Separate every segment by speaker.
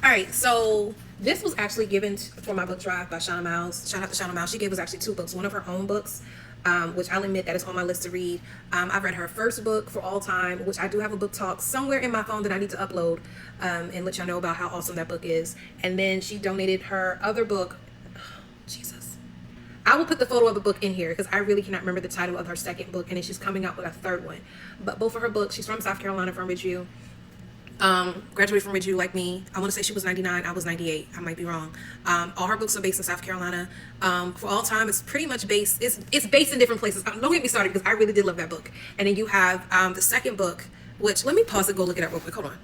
Speaker 1: All right, so this was actually given for my book drive by Shanna Miles. Shout out to Shanna Miles. She gave us actually two books. One of her own books, which I'll admit that is on my list to read. I've read her first book, For All Time, which I do have a book talk somewhere in my phone that I need to upload and let y'all know about how awesome that book is. And then she donated her other book. Oh, Jesus. I will put the photo of the book in here because I really cannot remember the title of her second book, and then she's coming out with a third one. But both of her books, she's from South Carolina, from Ridgeview. Graduated from Ridgeview like me. I want to say she was 99. I was 98. I might be wrong. All her books are based in South Carolina. For All Time, it's pretty much based. It's based in different places. Don't get me started because I really did love that book. And then you have the second book, which let me pause and go look it up real quick. Hold on.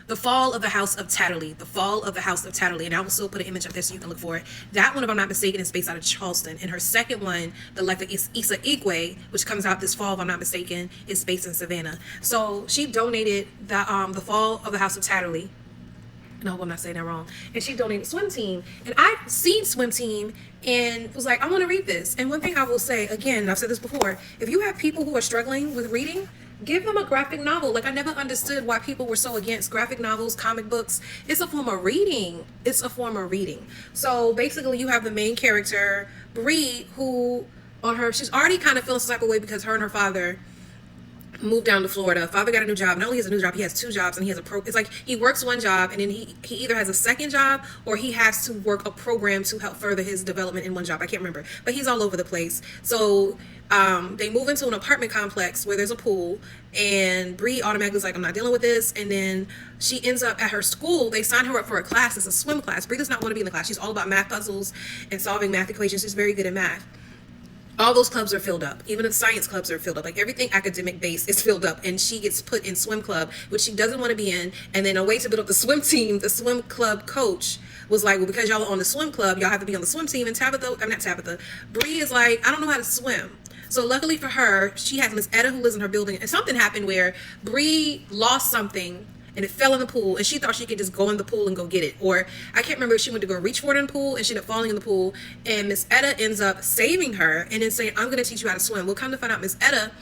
Speaker 1: The Fall of the House of Tatterley. The Fall of the House of Tatterley. And I will still put an image up there so you can look for it. That one, if I'm not mistaken, is based out of Charleston. And her second one, The Life of Issa Igwe, which comes out this fall, if I'm not mistaken, is based in Savannah. So she donated the Fall of the House of Tatterley. No, I'm not saying that wrong. And she donated Swim Team. And I've seen Swim Team and was like, I want to read this. And one thing I will say, again, I've said this before, if you have people who are struggling with reading, give them a graphic novel. Like, I never understood why people were so against graphic novels, comic books. It's a form of reading. It's a form of reading. So basically you have the main character, Bree, who she's already kind of feeling some type of way because her and her father moved down to Florida. Father got a new job. Not only has a new job, he has two jobs, and he has it's like he works one job and then he either has a second job or he has to work a program to help further his development in one job. I can't remember, but he's all over the place. So they move into an apartment complex where there's a pool, and Bree automatically is like, I'm not dealing with this. And then she ends up at her school. They sign her up for a class. It's a swim class. Bree does not want to be in the class. She's all about math puzzles and solving math equations. She's very good at math. All those clubs are filled up. Even the science clubs are filled up. Like, everything academic based is filled up. And she gets put in swim club, which she doesn't want to be in. And then a way to build up the swim team, the swim club coach was like, well, because y'all are on the swim club, y'all have to be on the swim team. And Bree is like, I don't know how to swim. So luckily for her, she has Miss Etta who lives in her building. And something happened where Bree lost something and it fell in the pool, and she thought she could just go in the pool and go get it. Or I can't remember if she went to go reach for it in the pool and she ended up falling in the pool, and Miss Etta ends up saving her and then saying, I'm going to teach you how to swim. We'll come to find out Miss Etta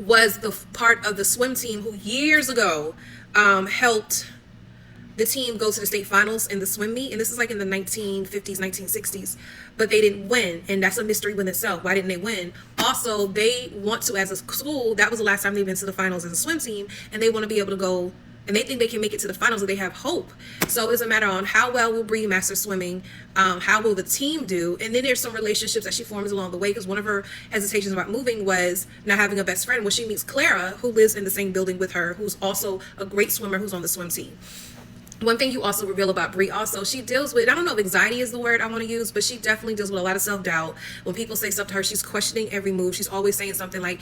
Speaker 1: was the part of the swim team who years ago helped the team go to the state finals in the swim meet. And this is like in the 1950s, 1960s, but they didn't win. And that's a mystery within itself. Why didn't they win? Also, they want to, as a school, that was the last time they've been to the finals as a swim team, and they want to be able to go, and they think they can make it to the finals, and they have hope. So it's a matter on how well will Bree master swimming, how will the team do, and then there's some relationships that she forms along the way, because one of her hesitations about moving was not having a best friend. Well, she meets Clara, who lives in the same building with her, who's also a great swimmer, who's on the swim team. One thing you also reveal about Bree also, she deals with, I don't know if anxiety is the word I want to use, but she definitely deals with a lot of self-doubt. When people say stuff to her, she's questioning every move. She's always saying something like,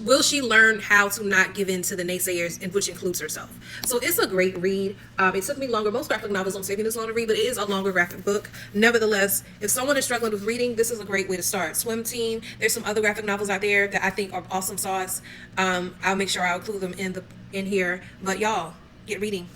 Speaker 1: will she learn how to not give in to the naysayers, and which includes herself. So it's a great read. It took me longer. Most graphic novels don't take me this long to read, but it is a longer graphic book. Nevertheless, if someone is struggling with reading, this is a great way to start. Swim Team, there's some other graphic novels out there that I think are awesome sauce. I'll make sure I'll include them in here. But y'all, get reading.